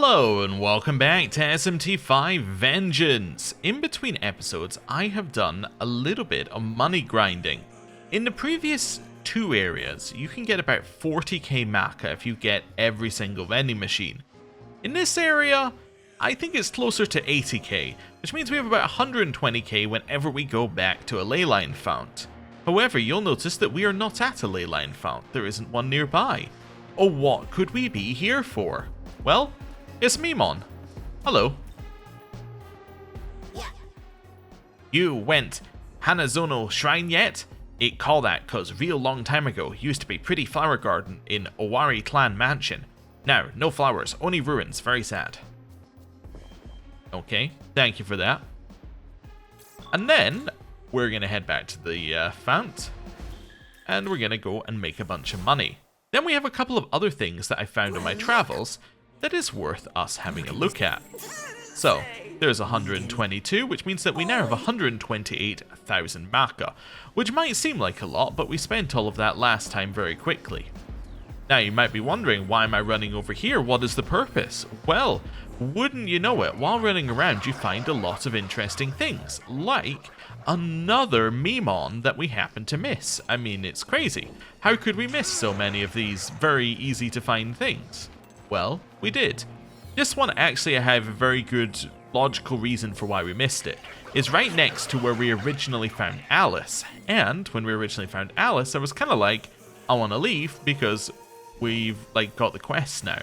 Hello and welcome back to SMT5 Vengeance. In between episodes, I have done a little bit of money grinding. In the previous two areas, you can get about 40k Maka if you get every single vending machine. In this area, I think it's closer to 80k, which means we have about 120k whenever we go back to a leyline fount. However, you'll notice that we are not at a leyline fount, there isn't one nearby. Oh, what could we be here for? Well, it's Memon. Hello. Yeah. You went Hanazono Shrine yet? It call that cause real long time ago used to be pretty flower garden in Owari clan mansion. Now, no flowers, only ruins, very sad. Okay, thank you for that. And then, we're gonna head back to the fount. And we're gonna go and make a bunch of money. Then we have a couple of other things that I found on my travels that is worth us having a look at. So, there's 122, which means that we now have 128,000 Maka, which might seem like a lot, but we spent all of that last time very quickly. Now you might be wondering, why am I running over here? What is the purpose? Well, wouldn't you know it, while running around you find a lot of interesting things, like another Memon that we happen to miss. I mean, it's crazy. How could we miss so many of these very easy to find things? Well, we did. This one actually I have a very good logical reason for why we missed it. It's right next to where we originally found Alice, and when we originally found Alice I was kind of like, I want to leave because we've got the quests now.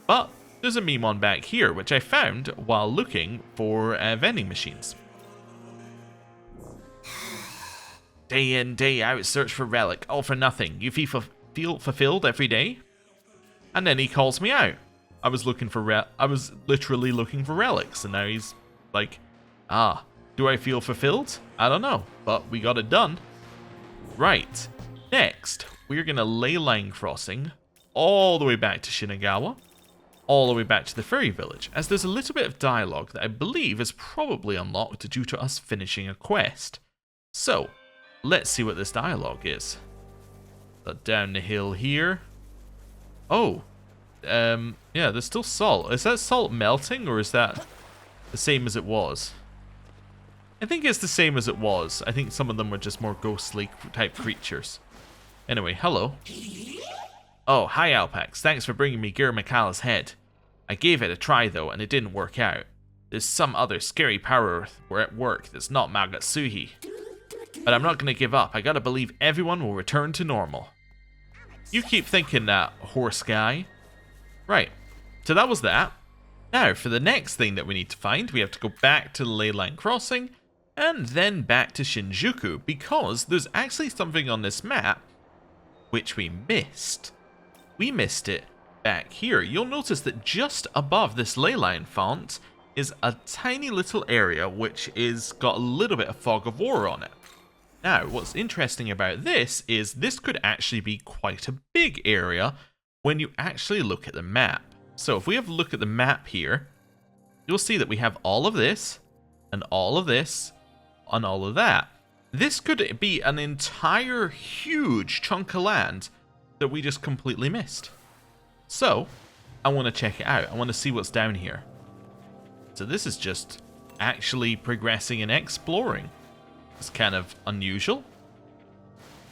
But there's a Memon back here which I found while looking for vending machines. Day in, day out, search for relic, all for nothing. You feel fulfilled every day? And then he calls me out. I was literally looking for relics, and now he's like, do I feel fulfilled? I don't know, but we got it done. Right, next, we're gonna ley line crossing all the way back to Shinagawa, all the way back to the ferry village, as there's a little bit of dialogue that I believe is probably unlocked due to us finishing a quest. So, let's see what this dialogue is. So down the hill here. Oh, yeah, there's still salt. Is that salt melting, or is that the same as it was? I think it's the same as it was. I think some of them were just more ghostly type creatures. Anyway, hello. Oh, hi Alpax. Thanks for bringing me Gur Makala's head. I gave it a try though, and it didn't work out. There's some other scary power at work that's not Magatsuhi. But I'm not gonna give up. I gotta believe everyone will return to normal. You keep thinking that, horse guy. Right, so that was that. Now, for the next thing that we need to find, we have to go back to the ley line crossing, and then back to Shinjuku, because there's actually something on this map which we missed. We missed it back here. You'll notice that just above this ley line font is a tiny little area which is got a little bit of fog of war on it. Now, what's interesting about this is this could actually be quite a big area when you actually look at the map. So if we have a look at the map here, you'll see that we have all of this, and all of this, and all of that. This could be an entire huge chunk of land that we just completely missed. So, I want to check it out. I want to see what's down here. So this is just actually progressing and exploring. It's kind of unusual.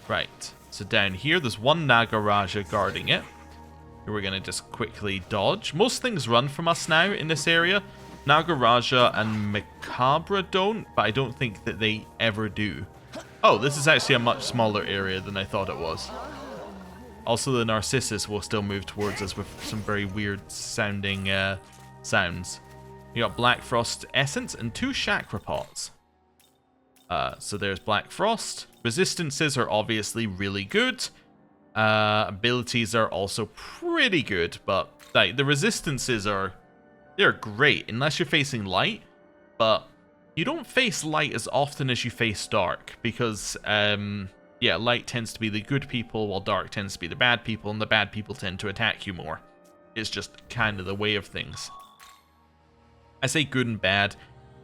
Right, so down here there's one Nagaraja guarding it. We're going to just quickly dodge. Most things run from us now in this area. Nagaraja and Macabre don't, but I don't think that they ever do. Oh, this is actually a much smaller area than I thought it was. Also, the Narcissus will still move towards us with some very weird sounding sounds. We got Black Frost Essence and 2 Chakra Pots. So there's Black Frost. Resistances are obviously really good. Abilities are also pretty good, but the resistances they're great unless you're facing light, but you don't face light as often as you face dark because yeah, light tends to be the good people while dark tends to be the bad people, and the bad people tend to attack you more. It's just kind of the way of things. I say good and bad.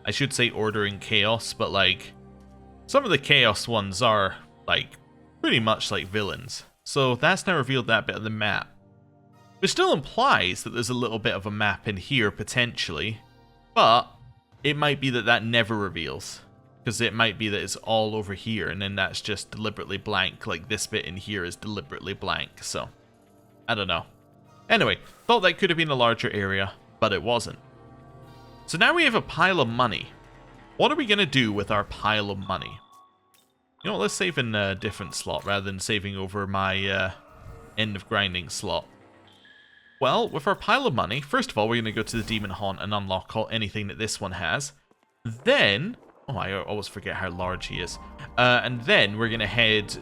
I should say order and chaos, but some of the chaos ones are pretty much like villains. So that's now revealed that bit of the map. Which still implies that there's a little bit of a map in here, potentially. But it might be that that never reveals. Because it might be that it's all over here, and then that's just deliberately blank, like this bit in here is deliberately blank, so I don't know. Anyway, thought that could have been a larger area, but it wasn't. So now we have a pile of money. What are we going to do with our pile of money? You know what, let's save in a different slot rather than saving over my end of grinding slot. Well, with our pile of money, first of all, we're going to go to the Demon Haunt and unlock anything that this one has. Then, oh, I always forget how large he is. And then we're going to head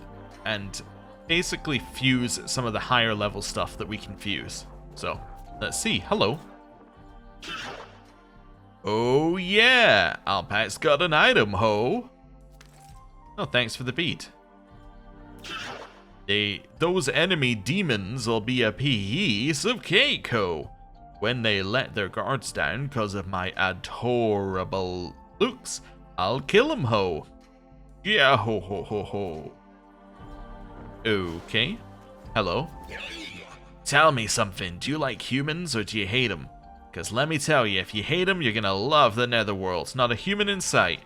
and basically fuse some of the higher level stuff that we can fuse. So, let's see. Hello. Oh yeah, Alpax got an item, ho. Oh, thanks for the beat. Those enemy demons will be a piece of cake, ho. When they let their guards down because of my adorable looks, I'll kill 'em, ho. Yeah, ho ho ho ho. Okay. Hello. Tell me something. Do you like humans or do you hate them? Because let me tell you, if you hate them, you're going to love the Netherworld. Not a human in sight.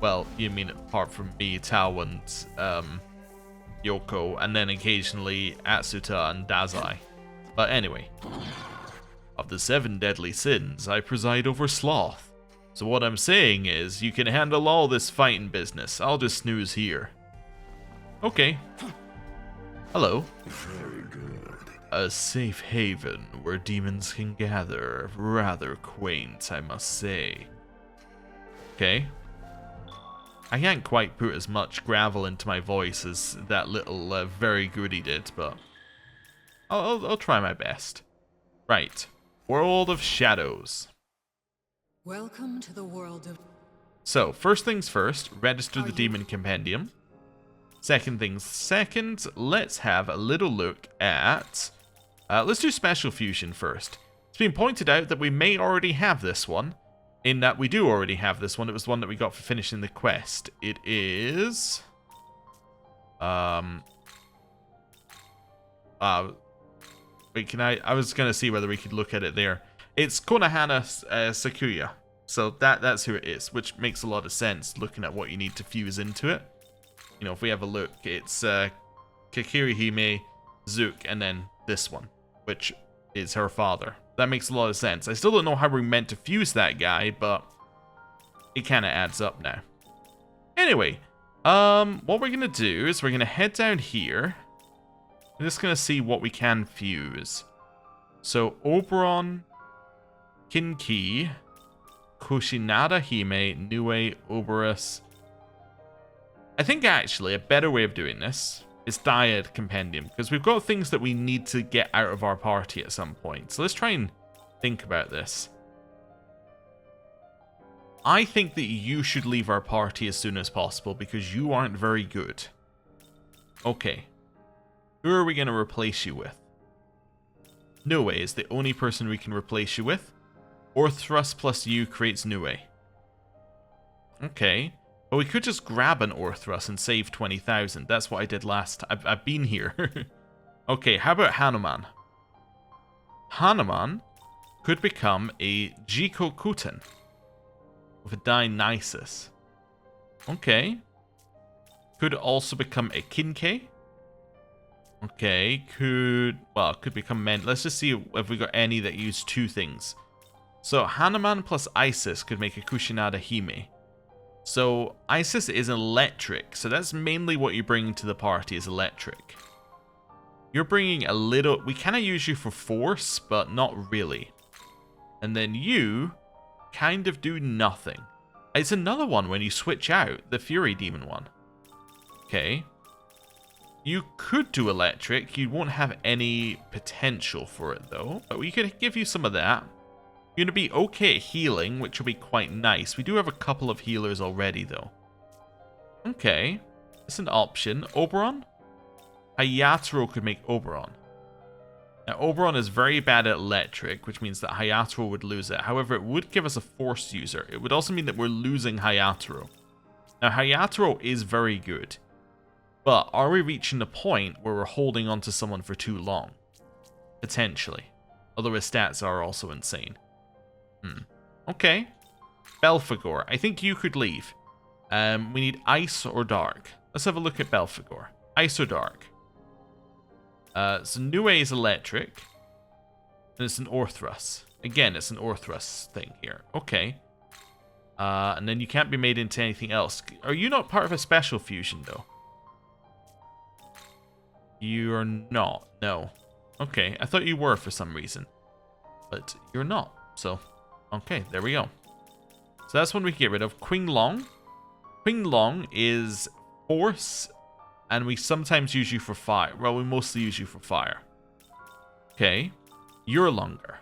Well, you mean apart from me, Tao, and Yoko, and then occasionally Atsuta and Dazai. But anyway. Of the 7 deadly sins, I preside over sloth. So what I'm saying is, you can handle all this fighting business. I'll just snooze here. Okay. Hello. Very good. A safe haven where demons can gather. Rather quaint, I must say. Okay. I can't quite put as much gravel into my voice as that little very goody did, but I'll try my best. Right. World of Shadows. Welcome to the world of... So, first things first, register the Demon Compendium. Second things second, let's have a little look at... let's do Special Fusion first. It's been pointed out that we may already have this one. In that we do already have this one. It was the one that we got for finishing the quest. It is... wait, can I was going to see whether we could look at it there. It's Konohana Sakuya. So that's who it is, which makes a lot of sense looking at what you need to fuse into it. You know, if we have a look, it's Kakirihime, Zook, and then this one, which is her father. That makes a lot of sense. I still don't know how we're meant to fuse that guy, but it kind of adds up now. Anyway, what we're going to do is we're going to head down here. I'm just going to see what we can fuse. So, Oberon, Kinki, Kushinada Hime, Nue, Oberus. I think actually a better way of doing this is Dyad Compendium, because we've got things that we need to get out of our party at some point. So let's try and think about this. I think that you should leave our party as soon as possible because you aren't very good. Okay. Who are we going to replace you with? Nue is the only person we can replace you with. Or Thrust plus U creates Nue. Okay. But we could just grab an Orthrus and save 20,000. That's what I did last time. I've been here. Okay, how about Hanuman? Hanuman could become a Jikokuten with a Dionysus. Okay. Could also become a Kinkei. Okay, could become men. Let's just see if we got any that use 2 things. So Hanuman plus Isis could make a Kushinada Hime. So, Isis is electric, so that's mainly what you're bringing to the party is electric. You're bringing a little... We kind of use you for force, but not really. And then you kind of do nothing. It's another one when you switch out, the Fury Demon one. Okay. You could do electric, you won't have any potential for it though, but we could give you some of that. You're going to be okay at healing, which will be quite nice. We do have a couple of healers already, though. Okay. It's an option. Oberon? Hayataro could make Oberon. Now, Oberon is very bad at electric, which means that Hayataro would lose it. However, it would give us a force user. It would also mean that we're losing Hayataro. Now, Hayataro is very good. But are we reaching the point where we're holding on to someone for too long? Potentially. Although his stats are also insane. Okay. Belphegor. I think you could leave. We need ice or dark. Let's have a look at Belphegor. Ice or dark? So Nue is electric. And it's an Orthrus. Again, it's an Orthrus thing here. Okay. And then you can't be made into anything else. Are you not part of a special fusion, though? You're not. No. Okay, I thought you were for some reason. But you're not. So, okay, there we go. So that's one we can get rid of. Qing Long. Qing Long is force, and we sometimes use you for fire. Well, we mostly use you for fire. Okay. You're longer.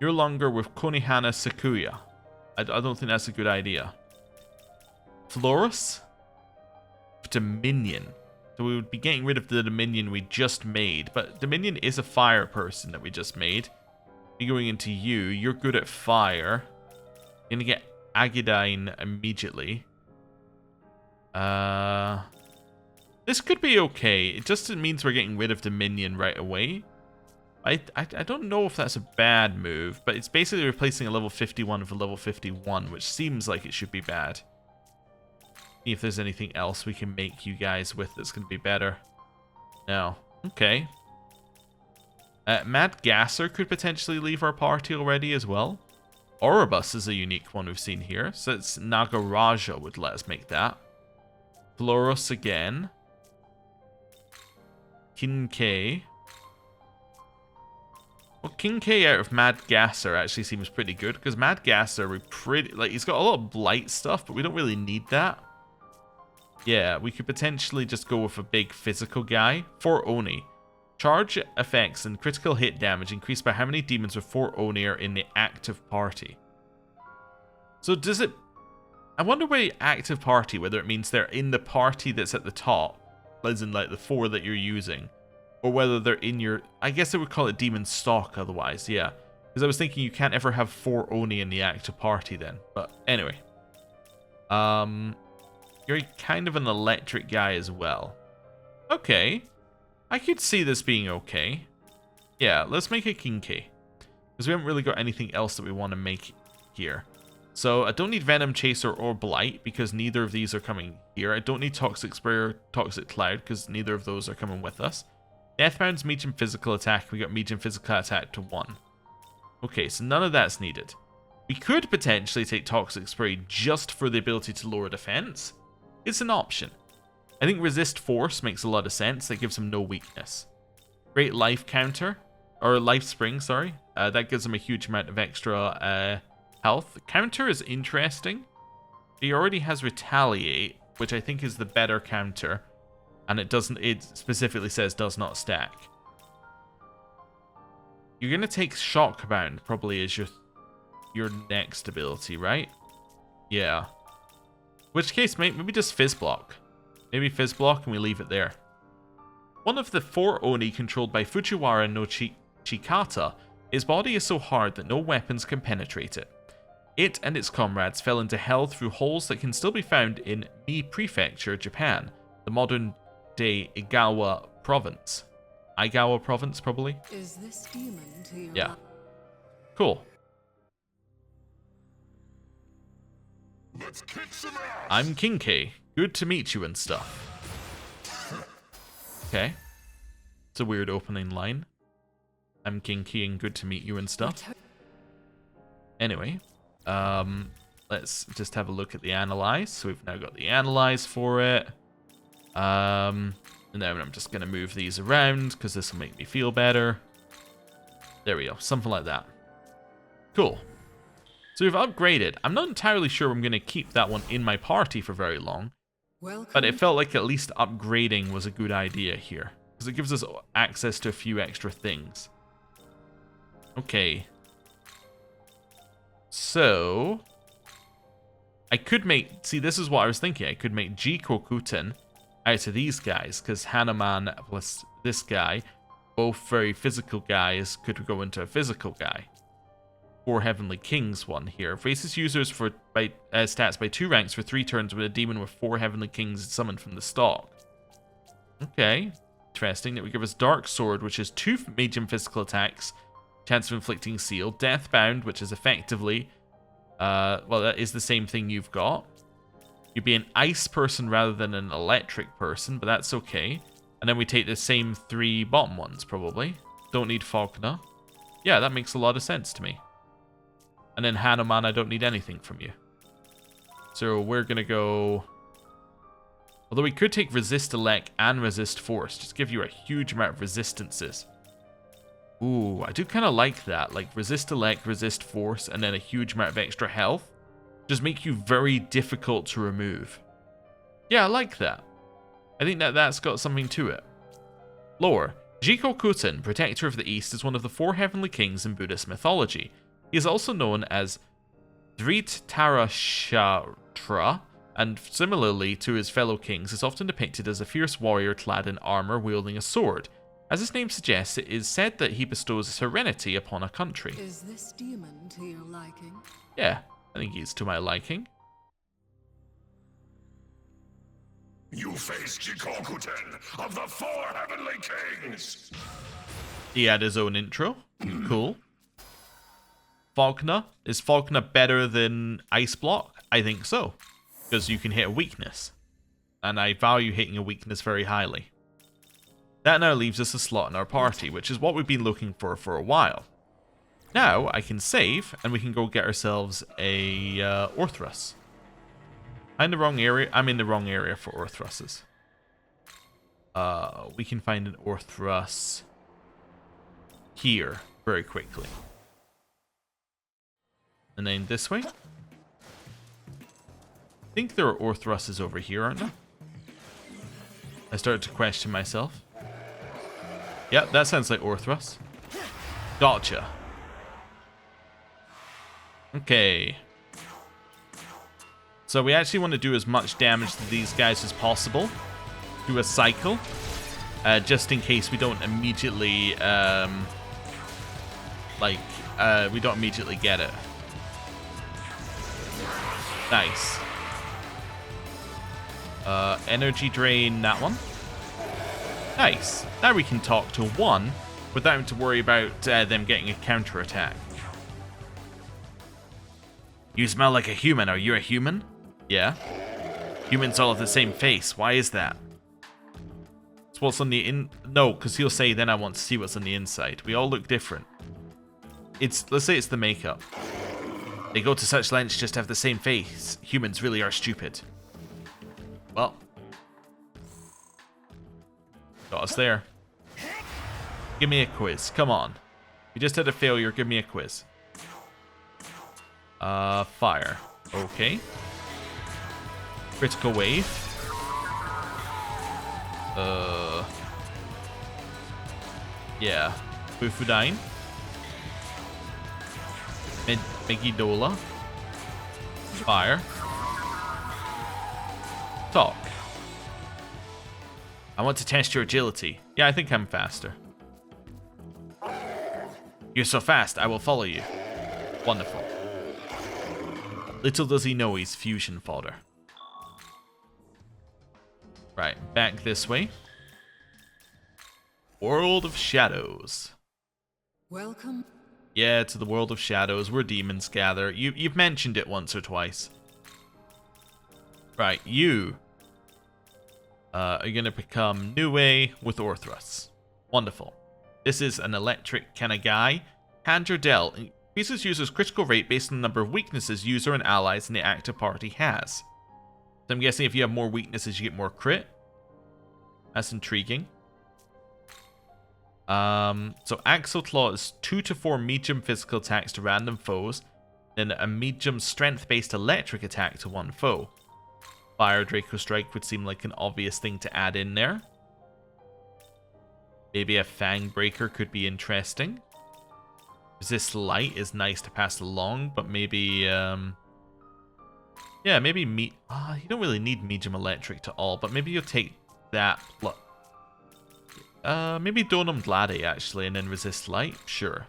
You're longer with Konihana Sakuya. I don't think that's a good idea. Florus? Dominion. So we would be getting rid of the Dominion we just made. But Dominion is a fire person that we just made. Be going into you. You're good at fire. You're going to get Agadine immediately. This could be okay. It just means we're getting rid of Dominion right away. I don't know if that's a bad move, but it's basically replacing a level 51 with a level 51, which seems like it should be bad. See if there's anything else we can make you guys with that's going to be better. No. Okay. Mad Gasser could potentially leave our party already as well. Oribus is a unique one we've seen here, so it's Nagaraja would let us make that. Florus again. Kinkei. Well, Kinkei out of Mad Gasser actually seems pretty good, because Mad Gasser, he's got a lot of blight stuff, but we don't really need that. Yeah, we could potentially just go with a big physical guy. 4 Oni. Charge effects and critical hit damage increased by how many demons with 4 Oni are in the active party. So does it... I wonder why active party, whether it means they're in the party that's at the top, as in like the 4 that you're using, or whether they're in your... I guess I would call it demon stock otherwise, yeah. Because I was thinking you can't ever have 4 Oni in the active party then. But anyway. You're kind of an electric guy as well. Okay. I could see this being okay. Yeah, let's make a Kinkei. Because we haven't really got anything else that we want to make here. So I don't need Venom Chaser or Blight, because neither of these are coming here. I don't need Toxic Spray or Toxic Cloud, because neither of those are coming with us. Deathbound's medium physical attack. We got medium physical attack to 1. Okay, so none of that's needed. We could potentially take Toxic Spray just for the ability to lower defense. It's an option. I think Resist Force makes a lot of sense. That gives him no weakness. Great Life Counter. Or Life Spring, sorry. That gives him a huge amount of extra health. Counter is interesting. He already has Retaliate, which I think is the better counter. And it specifically says does not stack. You're going to take Shockbound probably as your next ability, right? Yeah. Which case, maybe just Fizz Block. Maybe Fizz Block and we leave it there. One of the 4 Oni controlled by Fujiwara no Chikata, his body is so hard that no weapons can penetrate it. It and its comrades fell into hell through holes that can still be found in Mie Prefecture, Japan, the modern-day Igawa province. Igawa province, probably? Is this demon to your... Yeah. Cool. Let's kick some ass. I'm Kinkei. Good to meet you and stuff. Okay. It's a weird opening line. I'm Kinkei and good to meet you and stuff. Anyway, let's just have a look at the analyze. So we've now got the analyze for it. And then I'm just going to move these around because this will make me feel better. There we go. Something like that. Cool. So we've upgraded. I'm not entirely sure I'm going to keep that one in my party for very long. Welcome. But it felt like at least upgrading was a good idea here. Because it gives us access to a few extra things. Okay. So... I could make... See, this is what I was thinking. I could make Jikokuten out of these guys. Because Hanuman plus this guy, both very physical guys, could go into a physical guy. 4 Heavenly Kings one here. Faces users for stats by 2 ranks for 3 turns with a demon with 4 Heavenly Kings summoned from the stock. Okay. Interesting. It would give us Dark Sword, which is 2 medium physical attacks, chance of inflicting seal. Deathbound, which is effectively, well, that is the same thing you've got. You'd be an ice person rather than an electric person, but that's okay. And then we take the same 3 bottom ones, probably. Don't need Falconer. Yeah, that makes a lot of sense to me. And then Hanuman, I don't need anything from you. So we're going to go... Although we could take Resist Elect and Resist Force. Just give you a huge amount of resistances. Ooh, I do kind of like that. Like Resist Elect, Resist Force, and then a huge amount of extra health. Just make you very difficult to remove. Yeah, I like that. I think that's got something to it. Lore. Jiko Kutin, Protector of the East, is one of the 4 heavenly kings in Buddhist mythology. He is also known as Dhritarashtra, and similarly to his fellow kings, is often depicted as a fierce warrior clad in armor wielding a sword. As his name suggests, it is said that he bestows serenity upon a country. Is this demon to your liking? Yeah, I think he's to my liking. You face Jikokuten of the 4 heavenly kings! He had his own intro. Cool. Falconer. Is Falconer better than Ice Block? I think so. Because you can hit a weakness. And I value hitting a weakness very highly. That now leaves us a slot in our party, which is what we've been looking for a while. Now, I can save, and we can go get ourselves a Orthrus. I'm in the wrong area. I'm in the wrong area for Orthruses. We can find an Orthrus here very quickly. And then this way. I think there are Orthruses over here, aren't there? I started to question myself. Yep, that sounds like Orthrus. Gotcha. Okay. So we actually want to do as much damage to these guys as possible. Do a cycle. Just in case we don't immediately, we don't immediately get it. Nice. Energy drain that one. Nice. Now we can talk to one without having to worry about them getting a counter attack. You smell like a human. Are you a human? Yeah. Humans all have the same face. Why is that? It's what's on the No, because he'll say then I want to see what's on the inside. We all look different. Let's say it's the makeup. They go to such lengths just to have the same face. Humans really are stupid. Well. Got us there. Give me a quiz. Come on. You just had a failure. Give me a quiz. Fire. Okay. Critical wave. Yeah. Fufudyne. Megidola. Fire. Talk. I want to test your agility. Yeah, I think I'm faster. You're so fast, I will follow you. Wonderful. Little does he know he's fusion fodder. Right, back this way. World of Shadows. Welcome. Yeah, to the World of Shadows, where demons gather. You've mentioned it once or twice. Right, you are going to become Nue with Orthrus. Wonderful. This is an electric kind of guy. Hand your Del. Increases user's critical rate based on the number of weaknesses user and allies in the active party has. So I'm guessing if you have more weaknesses, you get more crit. That's intriguing. So Axle Claw is 2 to 4 medium physical attacks to random foes, then a medium strength-based electric attack to one foe. Fire Draco Strike would seem like an obvious thing to add in there. Maybe a Fang Breaker could be interesting. Resist Light is nice to pass along, but maybe, yeah, maybe you don't really need medium electric to all, but maybe you'll take that. Maybe Donum Glade, actually, and then Resist Light? Sure.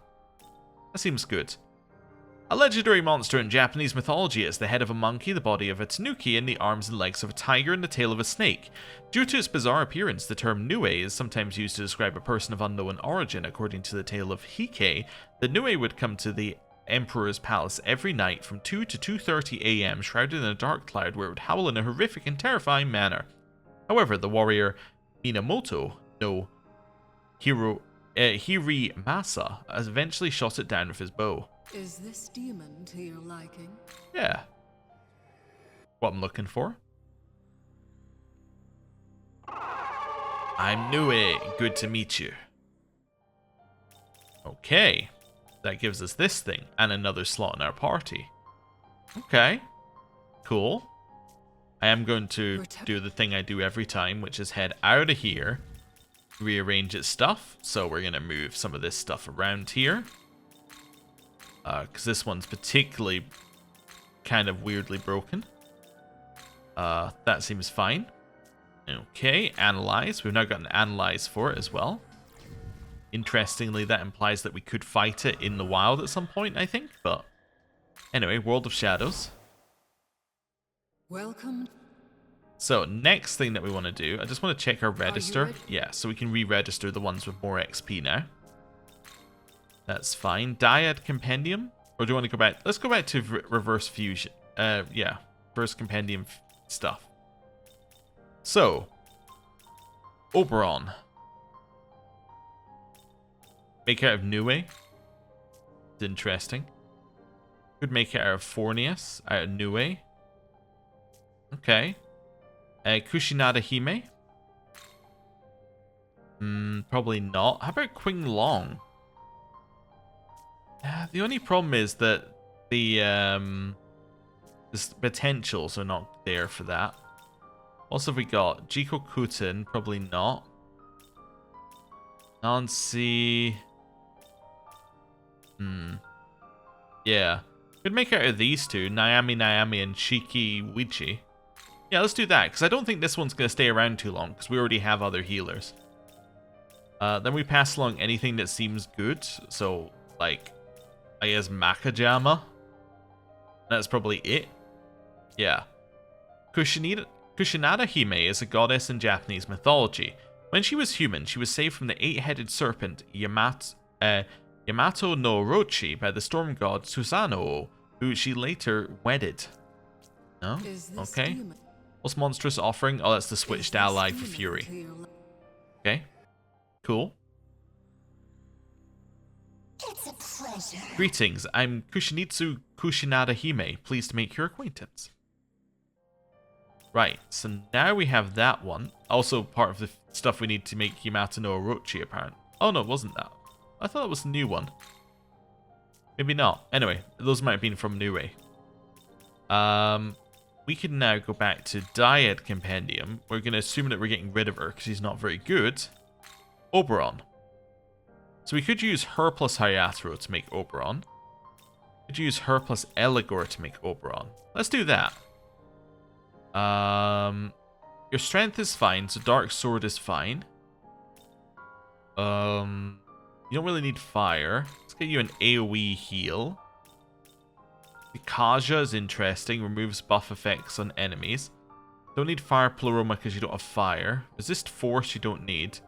That seems good. A legendary monster in Japanese mythology is the head of a monkey, the body of a tanuki, and the arms and legs of a tiger and the tail of a snake. Due to its bizarre appearance, the term Nue is sometimes used to describe a person of unknown origin. According to the tale of Hike, the Nue would come to the Emperor's palace every night from 2 to 2:30 a.m. shrouded in a dark cloud where it would howl in a horrific and terrifying manner. However, the warrior Minamoto no Hirimasa eventually shot it down with his bow. Is this demon to your liking? Yeah. What I'm looking for. I'm Nue. Good to meet you. Okay. That gives us this thing and another slot in our party. Okay. Cool. I am going to do the thing I do every time, which is head out of here, rearrange its stuff. So we're going to move some of this stuff around here. Because this one's particularly kind of weirdly broken. That seems fine. Okay, analyze. We've now got an analyze for it as well. Interestingly, that implies that we could fight it in the wild at some point, I think. But anyway, World of Shadows. Welcome. So next thing that we want to do, I just want to check our register. Yeah, so we can re-register the ones with more XP now. That's fine. Dyad Compendium? Or do you want to go back? Let's go back to Reverse Fusion. Yeah. Reverse Compendium stuff. So. Oberon. Make it out of Nue. It's interesting. Could make it out of Fornius. Out of Nue. Okay. Kushinada Hime? Probably not. How about Qing Long? The only problem is that the potentials are not there for that. Also, we got Jiko Kuten, probably not. Nancy. Yeah. Could make it out of these two, Naomi and Shiki Wichi. Yeah, let's do that, because I don't think this one's going to stay around too long, because we already have other healers. Then we pass along anything that seems good, so, like, I guess Makajama. That's probably it. Yeah. Kushinada Hime is a goddess in Japanese mythology. When she was human, she was saved from the 8-headed serpent Yamato no Orochi by the storm god Susanoo, who she later wedded. No? Okay. Most monstrous offering? Oh, that's the switched ally for Fury. Okay. Cool. It's a pleasure. Greetings, I'm Kushinitsu Kushinada Hime. Pleased to make your acquaintance. Right, so now we have that one. Also part of the stuff we need to make Yamato no Orochi apparent. Oh no, it wasn't that. I thought it was a new one. Maybe not. Anyway, those might have been from Nue. We can now go back to Dyad Compendium. We're going to assume that we're getting rid of her because she's not very good. Oberon. So we could use her plus Hayataro to make Oberon. We could use her plus Eligor to make Oberon. Let's do that. Your strength is fine, so Dark Sword is fine. You don't really need fire. Let's get you an AoE heal. The Kaja is interesting. Removes buff effects on enemies. Don't need fire Pleroma because you don't have fire. Resist force you don't need.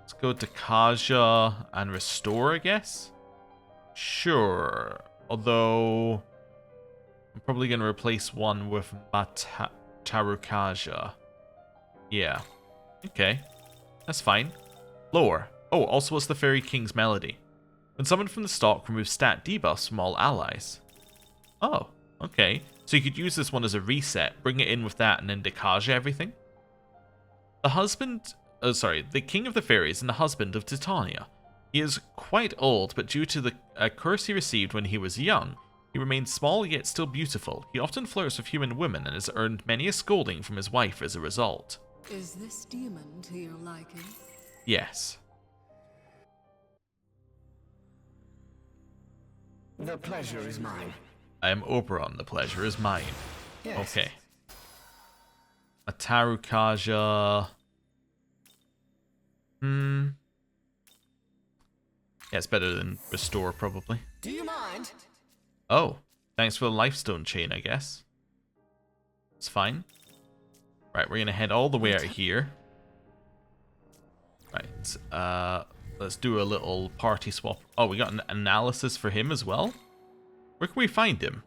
Let's go to Kaja and restore, I guess. Sure. Although I'm probably going to replace one with Tarukaja. Yeah. Okay. That's fine. Lower. Oh, also what's the Fairy King's Melody? When summoned from the stock, remove stat debuffs from all allies. Oh, okay. So you could use this one as a reset, bring it in with that, and then Dekaja everything. The King of the Fairies and the husband of Titania. He is quite old, but due to the curse he received when he was young, he remains small yet still beautiful. He often flirts with human women and has earned many a scolding from his wife as a result. Is this demon to your liking? Yes. The pleasure is mine. I am Oberon, the pleasure is mine. Yes. Okay. A Tarukaja. Yeah, it's better than Restore, probably. Do you mind? Oh, thanks for the lifestone chain, I guess. It's fine. Right, we're gonna head all the way out here. Right, let's do a little party swap. Oh, we got an analysis for him as well? Where can we find him?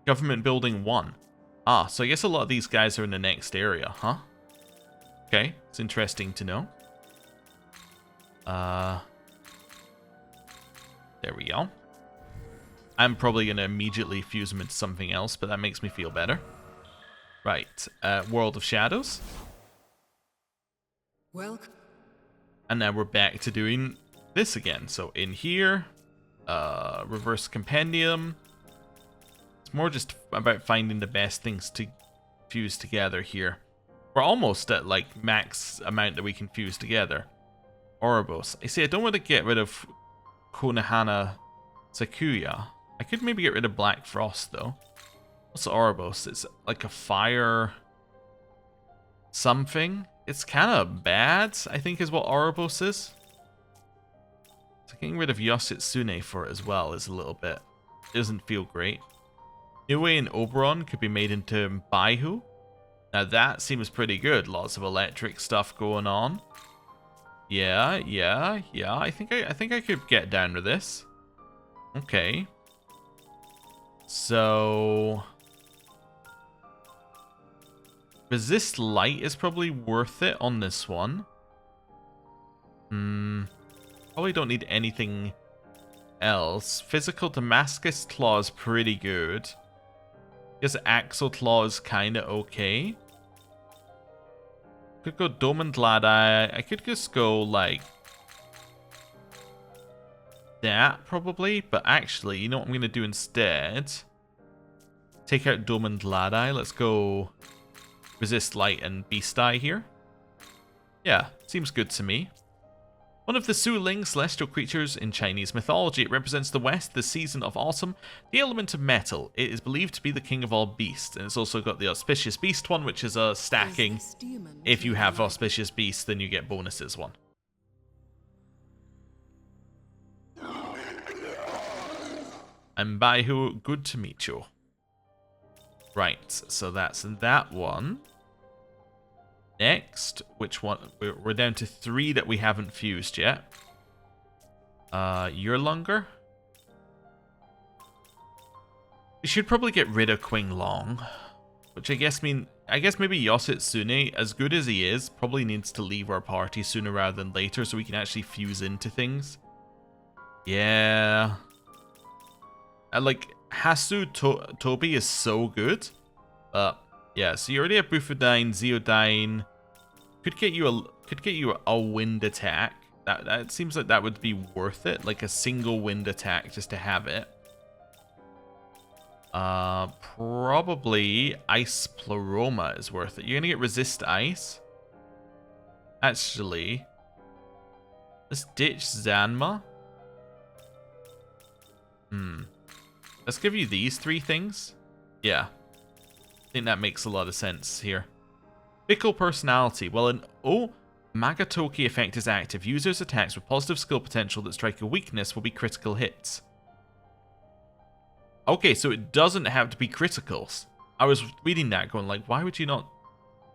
Government Building 1. Ah, so I guess a lot of these guys are in the next area, huh? Okay, it's interesting to know. There we go. I'm probably going to immediately fuse him into something else, but that makes me feel better. Right, World of Shadows. Welcome. And now we're back to doing this again. So in here, reverse compendium. It's more just about finding the best things to fuse together here. We're almost at like max amount that we can fuse together. Ouroboros. I see, I don't want to get rid of Konohana Sakuya. I could maybe get rid of Black Frost though. What's Ouroboros? It's like a fire something. It's kind of bad, I think is what Ouroboros is. So getting rid of Yoshitsune for it as well is a little bit... doesn't feel great. Niue and Oberon could be made into Baihu. Now that seems pretty good. Lots of electric stuff going on. Yeah. I think I could get down with this. Okay. So resist light is probably worth it on this one. Probably don't need anything else. Physical Damascus Claw is pretty good. I guess Axle Claw is kind of okay. Could go Dome and Ladai. I could just go like that probably, but actually, you know what I'm gonna do instead? Take out Dome and Ladai. Let's go Resist Light and Beast Eye here. Yeah, seems good to me. One of the Su Ling celestial creatures in Chinese mythology. It represents the west, the season of autumn, the element of metal. It is believed to be the king of all beasts, and it's also got the Auspicious Beast one, which is a stacking. If you have Auspicious Beast, then you get bonuses one. And Baihu, good to meet you. Right, so that's that one. Next, which one? We're down to 3 that we haven't fused yet. Yearlonger. We should probably get rid of Qing Long, which I guess maybe Yoshitsune, as good as he is, probably needs to leave our party sooner rather than later so we can actually fuse into things. Yeah. Like Hasu Tobi is so good, but yeah. So you already have Bufudine, Zeodyne. Could get you a wind attack. That seems like that would be worth it, like a single wind attack just to have it. Probably Ice Pleroma is worth it. You're gonna get Resist Ice. Actually, let's ditch Zanma. Let's give you these 3 things. Yeah. I think that makes a lot of sense here. Fickle Personality. Well, an Magatoki effect is active. Users' attacks with positive skill potential that strike a weakness will be critical hits. Okay, so it doesn't have to be criticals. I was reading that going like, why would you not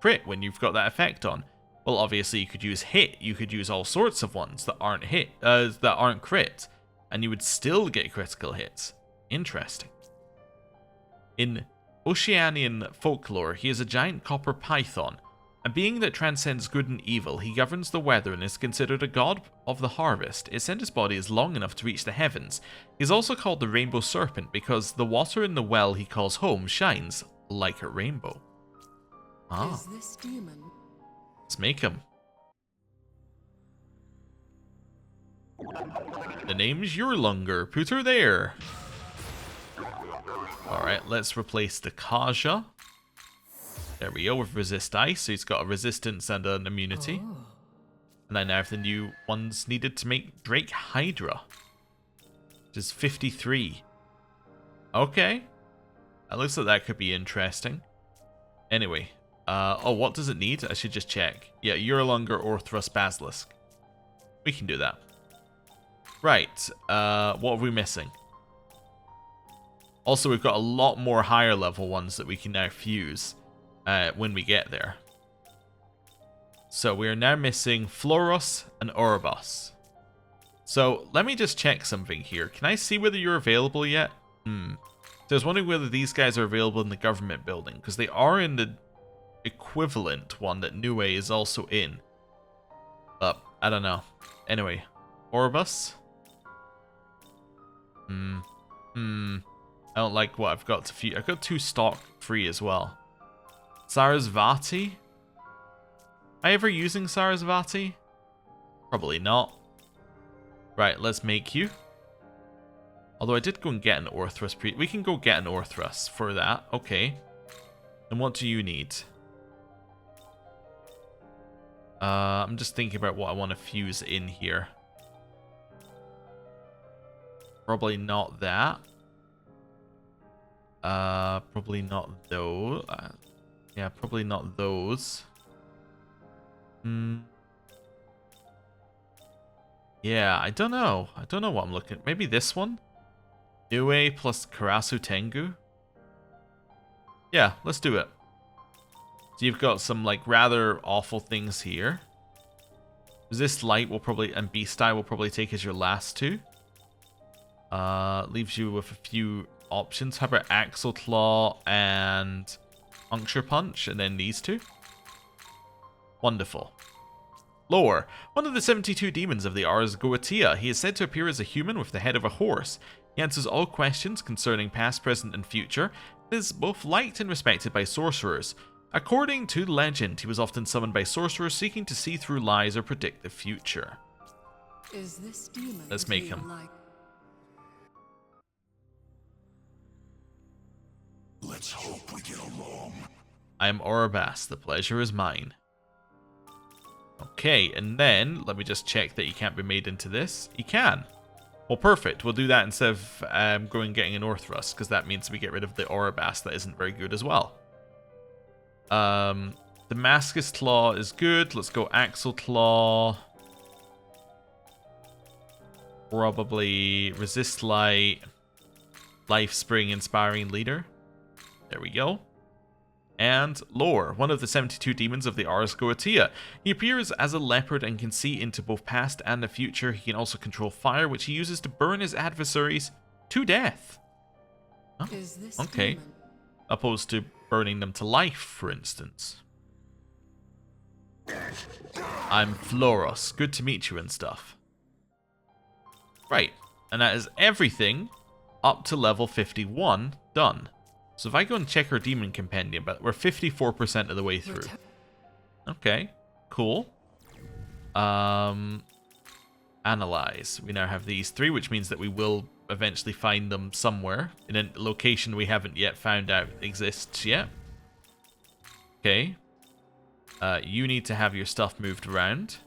crit when you've got that effect on? Well, obviously you could use hit. You could use all sorts of ones that aren't that aren't crit. And you would still get critical hits. Interesting. In Oceanian folklore, he is a giant copper python, a being that transcends good and evil. He governs the weather and is considered a god of the harvest. Its center's body is long enough to reach the heavens. He is also called the rainbow serpent because the water in the well he calls home shines like a rainbow. Ah. Is this demon? Let's make him. The name's Yearlonger. Put her there. Alright, let's replace the Kaja. There we go, with Resist Ice, so he's got a resistance and an immunity. Oh. And I now have the new ones needed to make Drake Hydra, which is 53. Okay. That looks like that could be interesting. Anyway, oh, what does it need? I should just check. Yeah, Yearlonger or Thrust Basilisk. We can do that. Right, what are we missing? Also, we've got a lot more higher level ones that we can now fuse when we get there. So we are now missing Floros and Oribos. So let me just check something here. Can I see whether you're available yet? So I was wondering whether these guys are available in the government building, because they are in the equivalent one that Nue is also in. But I don't know. Anyway, Oribos. I don't like what I've got to fuse. I've got 2 stock free as well. Sarasvati? Am I ever using Sarasvati? Probably not. Right, let's make you. Although I did go and get an Orthrus. We can go get an Orthrus for that. Okay. And what do you need? I'm just thinking about what I want to fuse in here. Probably not that. Probably not those. Yeah, probably not those. Yeah, I don't know. I don't know what I'm looking at. Maybe this one? Nue plus Karasu Tengu? Yeah, let's do it. So you've got some like rather awful things here. Resist Light will probably, and Beast Eye will probably take as your last 2. Leaves you with a few options. How about Axle Claw and Puncture Punch, and then these 2? Wonderful. Lore. One of the 72 demons of the Ars Goetia. He is said to appear as a human with the head of a horse. He answers all questions concerning past, present, and future. He is both liked and respected by sorcerers. According to legend, he was often summoned by sorcerers seeking to see through lies or predict the future. Is this demon Let's make him. Let's hope we get along. I am Oribas. The pleasure is mine. Okay, and then let me just check that he can't be made into this. He can. Well, perfect. We'll do that instead of going and getting an Orthrus, because that means we get rid of the Oribas that isn't very good as well. Damascus Claw is good. Let's go Axle Claw. Probably Resist Light. Life Spring Inspiring Leader. There we go. And Lore, one of the 72 demons of the Ars Goetia. He appears as a leopard and can see into both past and the future. He can also control fire, which he uses to burn his adversaries to death. Oh, okay. Demon? Opposed to burning them to life, for instance. I'm Floros. Good to meet you and stuff. Right. And that is everything up to level 51 done. So if I go and check our demon compendium, but we're 54% of the way through. Okay, cool. Analyze. We now have these 3, which means that we will eventually find them somewhere in a location we haven't yet found out exists yet. Okay. You need to have your stuff moved around.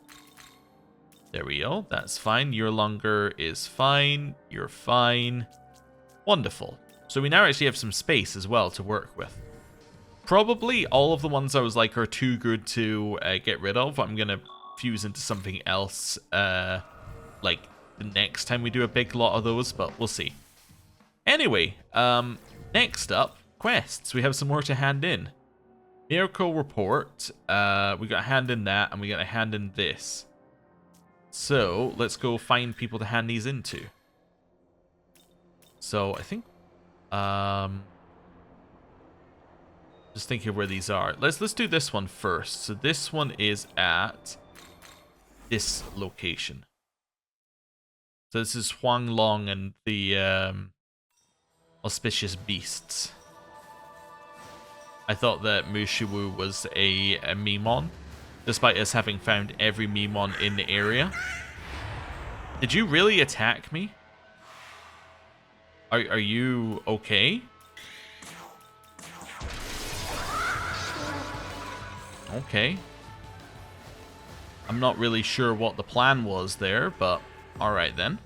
There we go. That's fine. Your longer is fine. You're fine. Wonderful. So we now actually have some space as well to work with. Probably all of the ones I was like are too good to get rid of. I'm going to fuse into something else like the next time we do a big lot of those, but we'll see. Anyway, next up, quests. We have some more to hand in. Miracle Report. We got a hand in that, and we got a hand in this. So let's go find people to hand these into. So I think just thinking of where these are. Let's do this one first. So this one is at this location. So this is Huang Long and the auspicious beasts. I thought that Mushiwu was a Mimon, despite us having found every Mimon in the area. Did you really attack me? Are you okay? Okay. I'm not really sure what the plan was there, but alright then.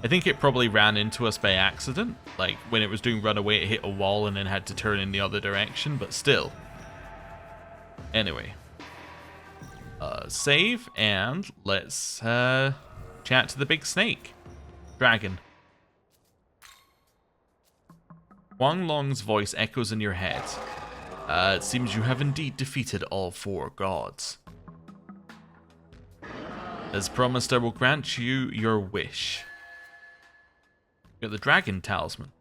I think it probably ran into us by accident. Like, when it was doing runaway, it hit a wall and then had to turn in the other direction, but still. Anyway. Save, and let's chat to the big snake. Dragon. Huang Long's voice echoes in your head. It seems you have indeed defeated all 4 gods. As promised, I will grant you your wish. You got the Dragon Talisman.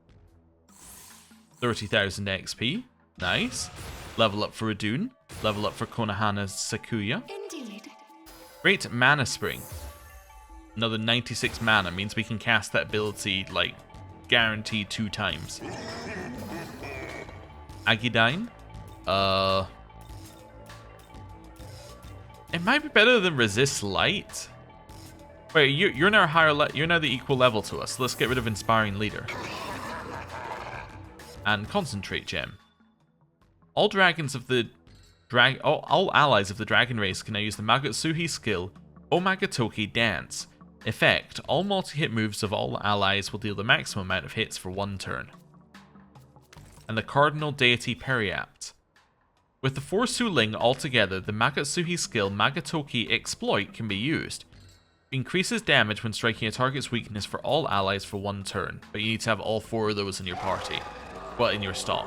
30,000 XP. Nice. Level up for Adun. Level up for Konohana's Sakuya. Indeed. Great Mana Spring. Another 96 mana means we can cast that ability, like, guaranteed 2 times. Agidine. It might be better than Resist Light. Wait, you're now higher. You're now the equal level to us. Let's get rid of Inspiring Leader and Concentrate Gem. All dragons of the all allies of the dragon race can now use the Magatsuhi skill Omagatoki Dance. Effect: all multi-hit moves of all allies will deal the maximum amount of hits for 1 turn. And the Cardinal Deity Periapt. With the 4 Suling altogether, the Magatsuhi skill Magatoki Exploit can be used. Increases damage when striking a target's weakness for all allies for 1 turn, but you need to have all 4 of those in your party. Well, in your stock.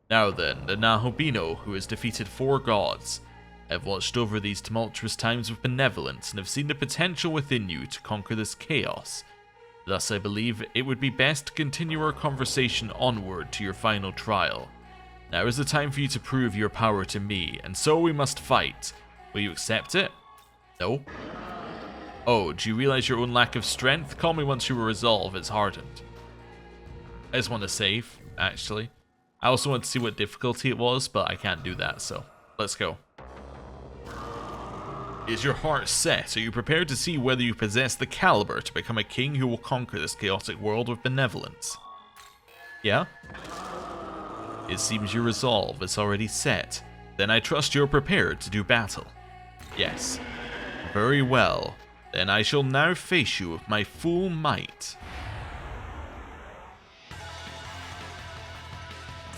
Now then, the Nahobino, who has defeated 4 gods. I've watched over these tumultuous times with benevolence, and have seen the potential within you to conquer this chaos. Thus, I believe it would be best to continue our conversation onward to your final trial. Now is the time for you to prove your power to me, and so we must fight. Will you accept it? No? Oh, do you realize your own lack of strength? Call me once your resolve is hardened. I just want to save, actually. I also want to see what difficulty it was, but I can't do that, so let's go. Is your heart set? Are you prepared to see whether you possess the caliber to become a king who will conquer this chaotic world with benevolence? Yeah? It seems your resolve is already set. Then I trust you're prepared to do battle. Yes. Very well. Then I shall now face you with my full might.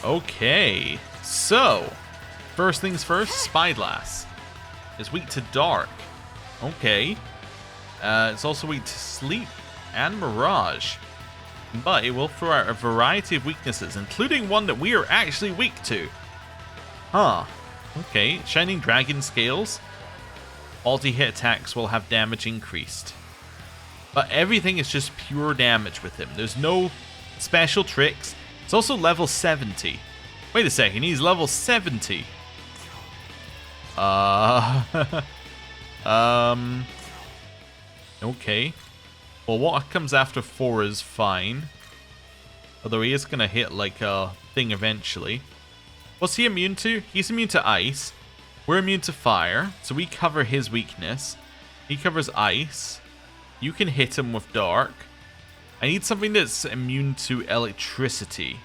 Okay. So, first things first, Spyglass. It's weak to dark. Okay. It's also weak to sleep and mirage. But it will throw out a variety of weaknesses, including one that we are actually weak to. Huh. Okay. Shining Dragon Scales. Multi-hit attacks will have damage increased. But everything is just pure damage with him. There's no special tricks. It's also level 70. Wait a second, he's level 70. Okay. Well, what comes after 4 is fine. Although he is going to hit like a thing eventually. What's he immune to? He's immune to ice. We're immune to fire, so we cover his weakness. He covers ice. You can hit him with dark. I need something that's immune to electricity.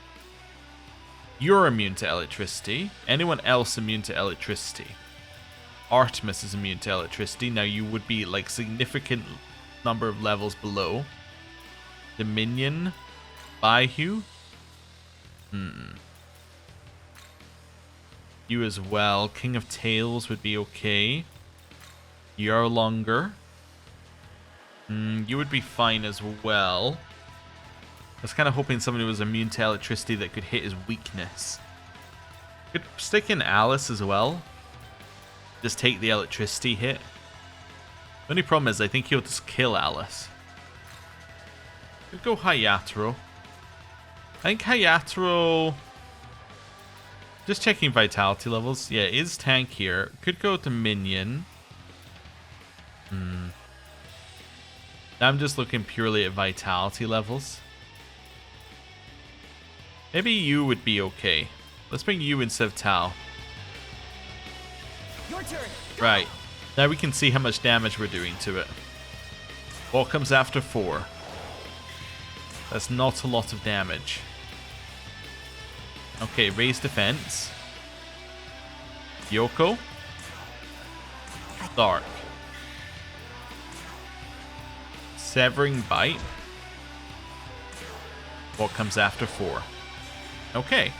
You're immune to electricity. Anyone else immune to electricity? Artemis is immune to electricity. Now you would be like significant number of levels below. Dominion. Baihu. You as well. King of Tails would be okay. Yarlonger. You would be fine as well. I was kind of hoping somebody was immune to electricity that could hit his weakness. Could stick in Alice as well. Just take the electricity hit. The only problem is I think he'll just kill Alice. Could go Hayataro. I think Hayataro... Just checking vitality levels. Yeah, it is tank here. Could go to minion. I'm just looking purely at vitality levels. Maybe you would be okay. Let's bring you instead of Tao. Your turn. Right. Now we can see how much damage we're doing to it. What comes after 4? That's not a lot of damage. Okay, raise defense. Yoko. Dark. Severing Bite. What comes after 4? Okay.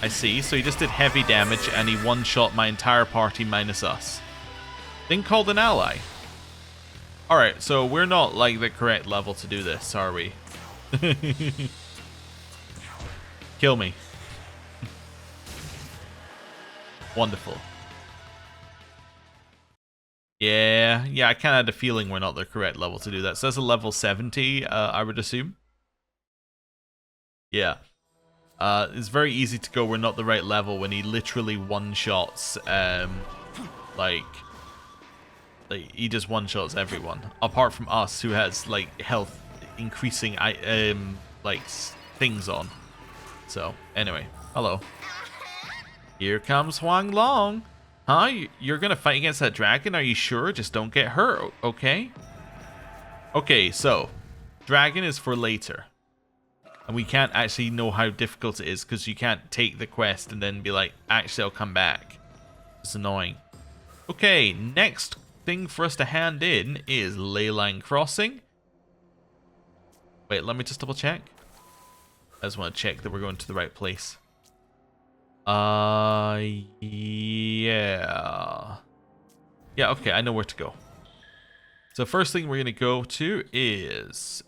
I see, so he just did heavy damage and he one-shot my entire party minus us. Thing called an ally. Alright, so we're not like the correct level to do this, are we? Kill me. Wonderful. Yeah, I kind of had a feeling we're not the correct level to do that. So that's a level 70, I would assume. Yeah. It's very easy to go we're not the right level when he literally one-shots, like he just one-shots everyone. Apart from us, who has, like, health increasing, like, things on. So, anyway. Hello. Here comes Huang Long. Huh? You're gonna fight against that dragon? Are you sure? Just don't get hurt, okay? Okay, so dragon is for later. And we can't actually know how difficult it is because you can't take the quest and then be like, actually I'll come back. It's annoying. Okay, next thing for us to hand in is Leyline Crossing. Wait, let me just double check. I just want to check that we're going to the right place. Yeah. Yeah, okay, I know where to go. So first thing we're going to go to is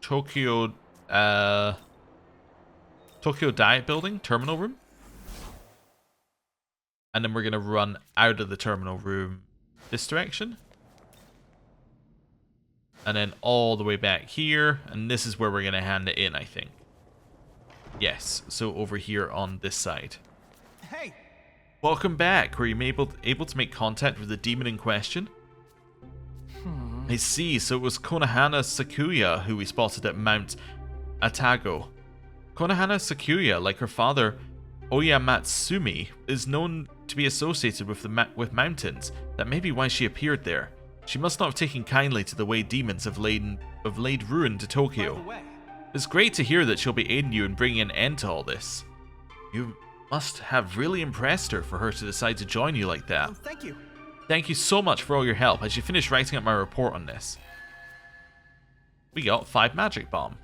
Tokyo Diet Building, Terminal Room. And then we're going to run out of the Terminal Room this direction. And then all the way back here. And this is where we're going to hand it in, I think. Yes, so over here on this side. Hey! Welcome back. Were you able to make contact with the demon in question? I see, so it was Konohana Sakuya who we spotted at Mount Atago. Konohana Sakuya, like her father Oyamatsumi, is known to be associated with with mountains. That may be why she appeared there. She must not have taken kindly to the way demons have laid ruin to Tokyo. By the way, It's great to hear that she'll be aiding you in bringing an end to all this. You must have really impressed her for her to decide to join you like that. thank you. Thank you so much for all your help. As you finish writing up my report on this, we got 5 Magic Bomb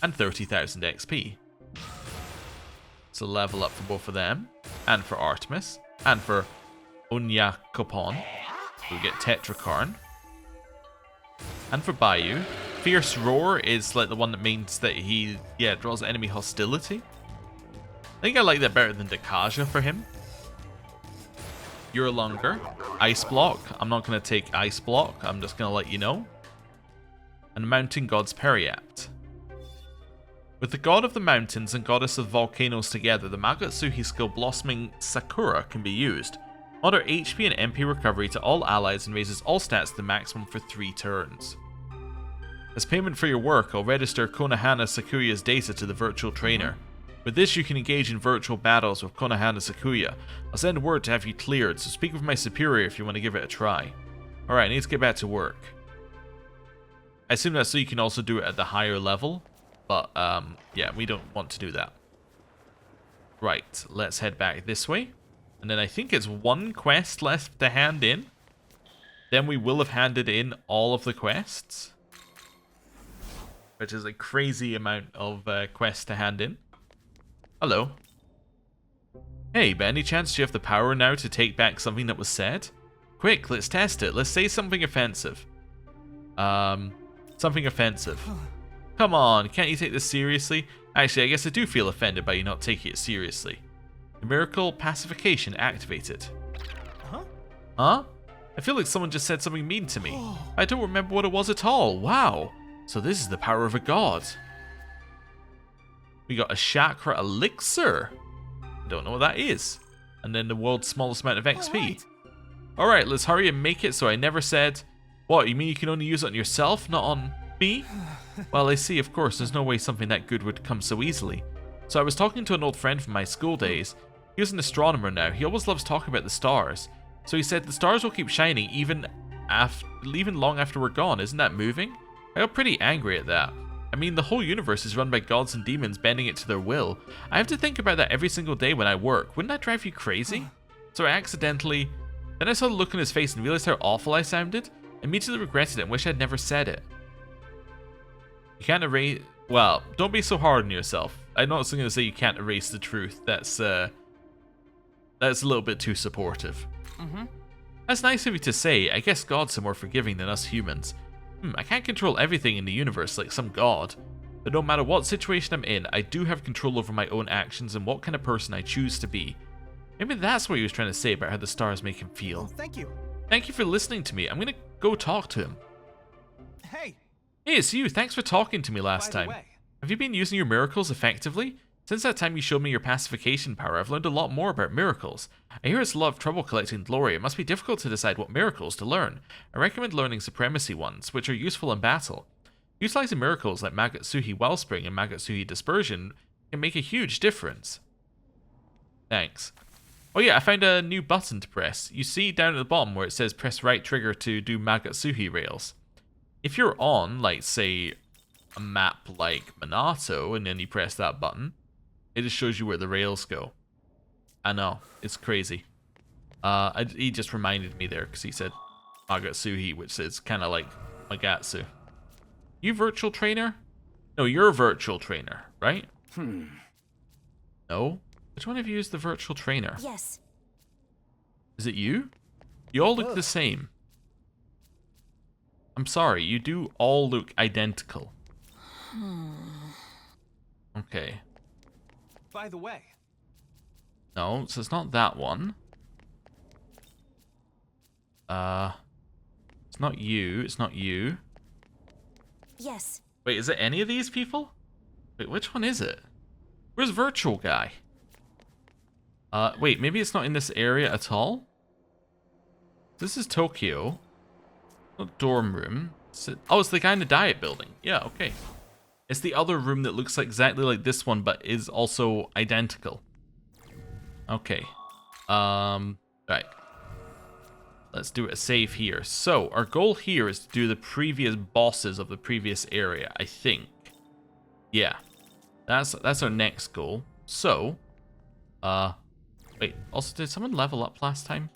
and 30,000 XP. So level up for both of them, and for Artemis, and for Onyakopon. We get Tetrakarn. And for Bayou, Fierce Roar is like the one that means that he, draws enemy hostility. I think I like that better than Dekaja for him. Eurolonger, Ice Block. I'm not going to take Ice Block, I'm just going to let you know. And Mountain God's Periapt. With the God of the Mountains and Goddess of Volcanoes together, the Magatsuhi skill Blossoming Sakura can be used. Order HP and MP recovery to all allies and raises all stats to the maximum for 3 turns. As payment for your work, I'll register Konohana Sakuya's data to the virtual trainer. With this, you can engage in virtual battles with Konohana Sakuya. I'll send word to have you cleared, so speak with my superior if you want to give it a try. Alright, I need to get back to work. I assume that's so you can also do it at the higher level, but yeah, we don't want to do that. Right, let's head back this way. And then I think it's 1 quest left to hand in. Then we will have handed in all of the quests. Which is a crazy amount of quests to hand in. Hello. Hey, by any chance do you have the power now to take back something that was said? Quick, let's test it. Let's say something offensive. Something offensive. Come on, can't you take this seriously? Actually, I guess I do feel offended by you not taking it seriously. Miracle pacification activated. Huh? I feel like someone just said something mean to me. I don't remember what it was at all. Wow. So this is the power of a god. We got a chakra elixir. I don't know what that is. And then the world's smallest amount of XP. Alright, let's hurry and make it so I never said... What, you mean you can only use it on yourself, not on me? Well, I see, of course, there's no way something that good would come so easily. So I was talking to an old friend from my school days. He was an astronomer now. He always loves talking about the stars. So he said the stars will keep shining even long after we're gone. Isn't that moving? I got pretty angry at that. I mean, the whole universe is run by gods and demons bending it to their will. I have to think about that every single day when I work. Wouldn't that drive you crazy? So I accidentally... Then I saw the look on his face and realized how awful I sounded. I immediately regretted it and wish I'd never said it. You can't erase... Well, don't be so hard on yourself. I'm not going to say you can't erase the truth. That's a little bit too supportive. That's nice of you to say. I guess gods are more forgiving than us humans. I can't control everything in the universe like some god. But no matter what situation I'm in, I do have control over my own actions and what kind of person I choose to be. Maybe that's what he was trying to say about how the stars make him feel. Oh, thank you. Thank you for listening to me. I'm gonna go talk to him. Hey, Hey, it's you. Thanks for talking to me last by the time. way. Have you been using your miracles effectively? Since that time you showed me your pacification power, I've learned a lot more about miracles. I hear it's a lot of trouble collecting glory. It must be difficult to decide what miracles to learn. I recommend learning supremacy ones, which are useful in battle. Utilizing miracles like Magatsuhi Wellspring and Magatsuhi Dispersion can make a huge difference. Thanks. Oh yeah, I found a new button to press. You see down at the bottom where it says press right trigger to do Magatsuhi rails. If you're on, like, say, a map like Minato, and then you press that button, it just shows you where the rails go. I know, it's crazy. He just reminded me there, because he said Magatsuhi, which is kind of like Magatsu. You virtual trainer? No, you're a virtual trainer, right? No? Which one of you is the virtual trainer? Yes. Is it you? You all look the same. I'm sorry, you do all look identical. Okay. By the way. No, so it's not that one. It's not you, it's not you. Yes. Wait, is it any of these people? Wait, which one is it? Where's Virtual Guy? Wait, maybe it's not in this area at all? This is Tokyo. Not dorm room. Oh, it's the guy in the diet building. Yeah, okay. It's the other room that looks exactly like this one, but is also identical. Okay. Right. Let's do a save here. So, our goal here is to do the previous bosses of the previous area, I think. Yeah. That's our next goal. So, wait, also did someone level up last time?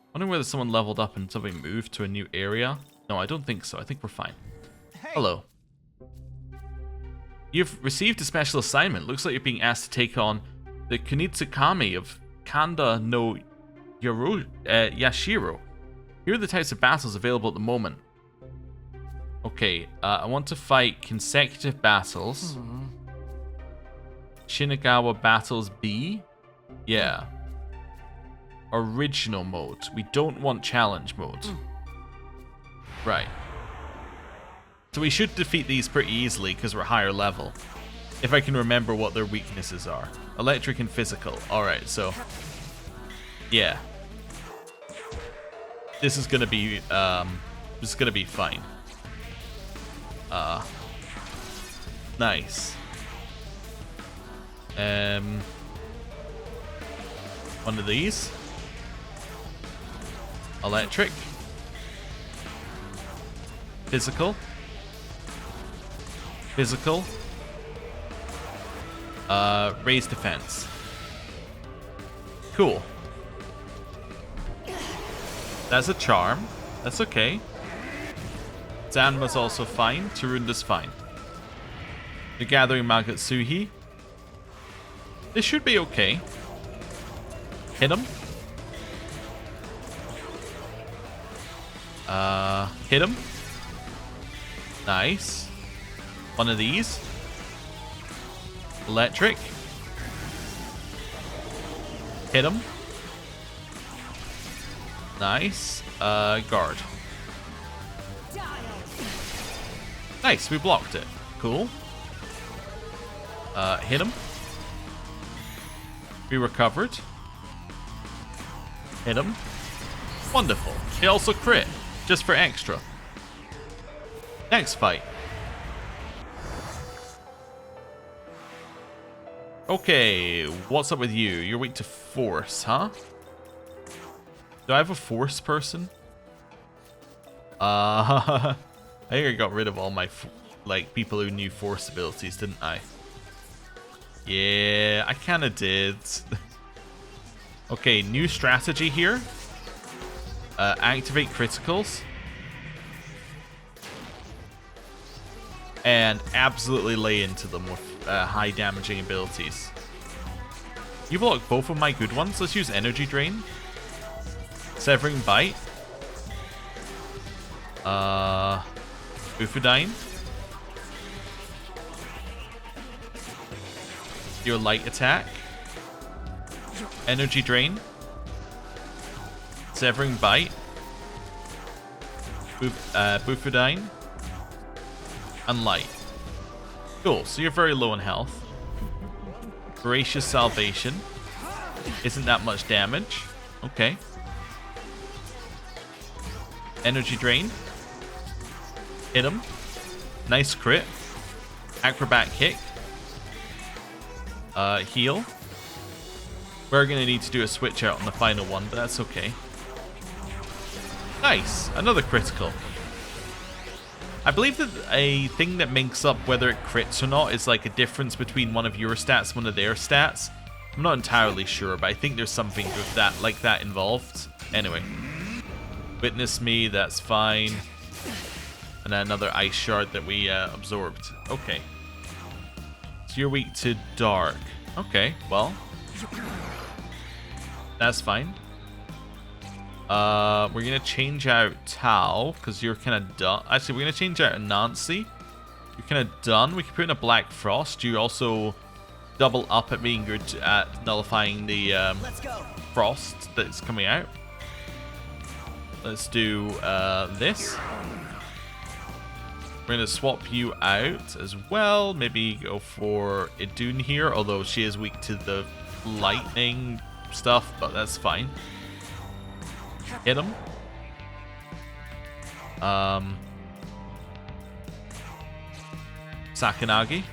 I wonder whether someone leveled up and somebody moved to a new area. No, I don't think so. I think we're fine. Hey. Hello. You've received a special assignment. Looks like you're being asked to take on the Kunitsukami of Kanda no Yashiro. Here are the types of battles available at the moment. Okay, I want to fight consecutive battles. Shinagawa Battles B? Yeah. Original mode. We don't want challenge mode. Right. So we should defeat these pretty easily because we're higher level. If I can remember what their weaknesses are. Electric and physical. Alright, so... yeah. This is gonna be, fine. Nice. One of these. Electric. Physical. Physical. Raise defense. Cool. That's a charm. That's okay. Zanma's also fine. Tarunda's fine. The Gathering Magatsuhi. This should be okay. Hit him. Hit him. Nice. One of these. Electric. Hit him. Nice. Guard. Nice, we blocked it. Cool. Hit him. We recovered. Hit him. Wonderful. He also crit, just for extra. Next fight. Okay, what's up with you? You're weak to force, huh? Do I have a force person? I think I got rid of all my people who knew force abilities, didn't I? Yeah, I kind of did. Okay, new strategy here. Activate criticals. And absolutely lay into them with high damaging abilities. You block both of my good ones. Let's use Energy Drain. Severing Bite. Bufudine. Your light attack. Energy drain. Severing bite. Bufudine. And light. Cool, so you're very low in health. Gracious salvation. Isn't that much damage. Okay. Energy drain. Hit him. Nice crit. Acrobat kick. Heal. We're going to need to do a switch out on the final one, but that's okay. Nice. Another critical. I believe that a thing that makes up whether it crits or not is like a difference between one of your stats and one of their stats. I'm not entirely sure, but I think there's something with that, like that involved. Anyway. Witness me, that's fine. And then another ice shard that we absorbed. Okay. So you're weak to dark. Okay, well. That's fine. We're gonna change out Tao, because you're kind of done. Actually, we're gonna change out Nancy. You're kind of done. We can put in a Black Frost. You also double up at being good at nullifying the frost that's coming out. Let's do this. We're going to swap you out as well. Maybe go for Idun here, although she is weak to the lightning stuff, but that's fine. Hit him. Sakanagi.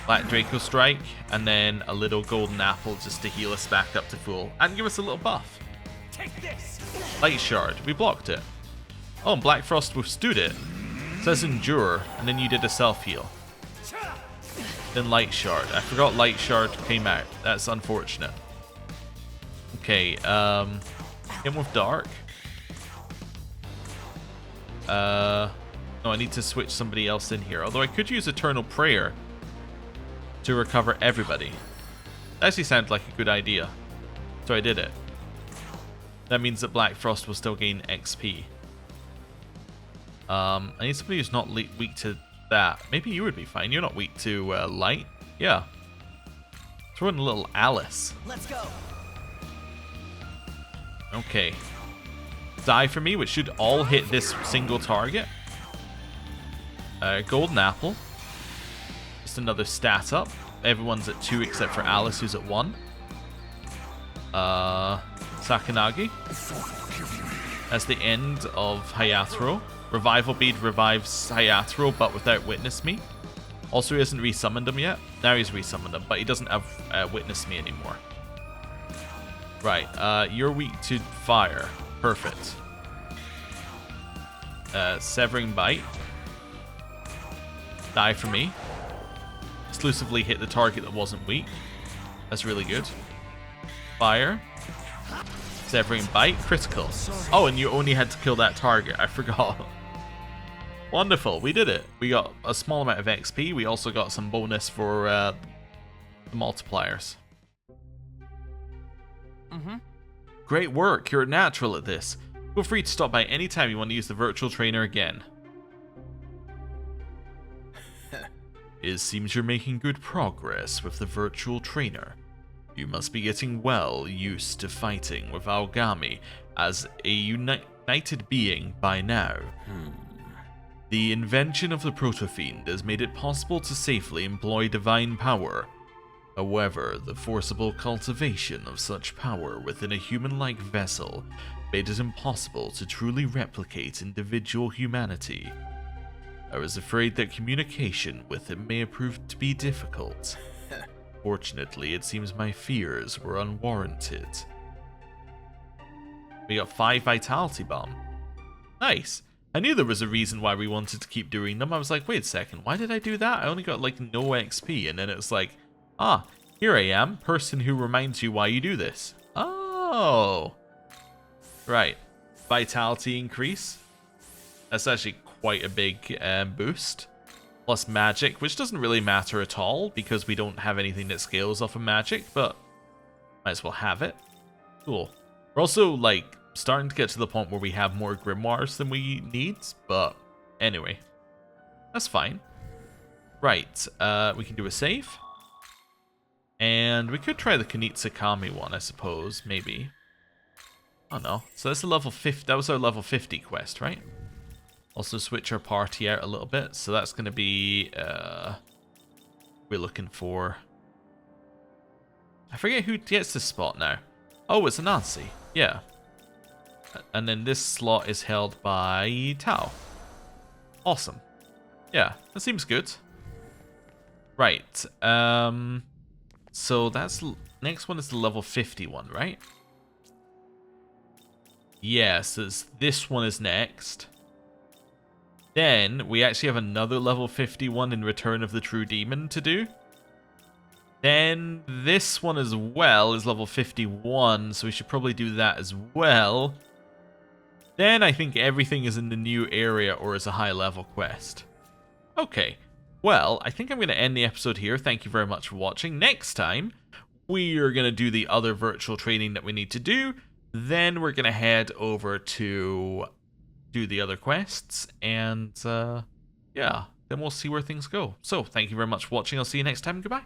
Black Draco Strike, and then a little golden apple just to heal us back up to full and give us a little buff. Take this. Light Shard, we blocked it. Oh, and Black Frost withstood it. It says Endure, and then you did a self-heal. Then Light Shard. I forgot Light Shard came out. That's unfortunate. Okay, him with Dark. No, I need to switch somebody else in here. Although I could use Eternal Prayer to recover everybody. That actually sounds like a good idea. So I did it. That means that Black Frost will still gain XP. I need somebody who's not weak to that. Maybe you would be fine. You're not weak to light. Yeah. Throw in a little Alice. Let's go. Okay. Die for me, which should all hit this single target. Golden Apple. Just another stat up. Everyone's at 2 except for Alice, who's at 1. Sakanagi. That's the end of Hayataro. Revival Bead revives Hayataro, but without Witness Me. Also, he hasn't resummoned him yet. Now he's resummoned him, but he doesn't have Witness Me anymore. Right, you're weak to fire. Perfect. Severing Bite. Die for me. Exclusively hit the target that wasn't weak. That's really good. Fire. Severing Bite. Critical. Oh, and you only had to kill that target. I forgot. Wonderful. We did it. We got a small amount of XP. We also got some bonus for the multipliers. Great work. You're a natural at this. Feel free to stop by anytime you want to use the virtual trainer again. It seems you're making good progress with the virtual trainer. You must be getting well used to fighting with Aogami as a united being by now. The invention of the Proto-Fiend has made it possible to safely employ divine power. However, the forcible cultivation of such power within a human-like vessel made it impossible to truly replicate individual humanity. I was afraid that communication with him may have proved to be difficult. Fortunately, it seems my fears were unwarranted. We got 5 Vitality Bomb. Nice. I knew there was a reason why we wanted to keep doing them. I was like, wait a second, why did I do that? I only got like no XP, and then it was like, ah, here I am, person who reminds you why you do this. Oh. Right. Vitality increase. That's actually quite a big boost. Plus magic, which doesn't really matter at all because we don't have anything that scales off of magic, but might as well have it. Cool. We're also like starting to get to the point where we have more grimoires than we need, but anyway, that's fine. Right, we can do a save. And we could try the Kunitsukami one, I suppose, maybe. Oh no. So that's a level 50. That was our level 50 quest, right? Also switch our party out a little bit. So that's going to be we're looking for, I forget who gets this spot now. Oh, it's Anansi. Yeah. And then this slot is held by Tao. Awesome. Yeah, that seems good. Right. So that's next one is the level 50 one, right? Yes, this one is next. Then we actually have another level 51 in Return of the True Demon to do. Then this one as well is level 51, so we should probably do that as well. Then I think everything is in the new area or is a high level quest. Okay. Well, I think I'm going to end the episode here. Thank you very much for watching. Next time, we are going to do the other virtual training that we need to do. Then we're going to head over to do the other quests. And, yeah, then we'll see where things go. So, thank you very much for watching. I'll see you next time. Goodbye.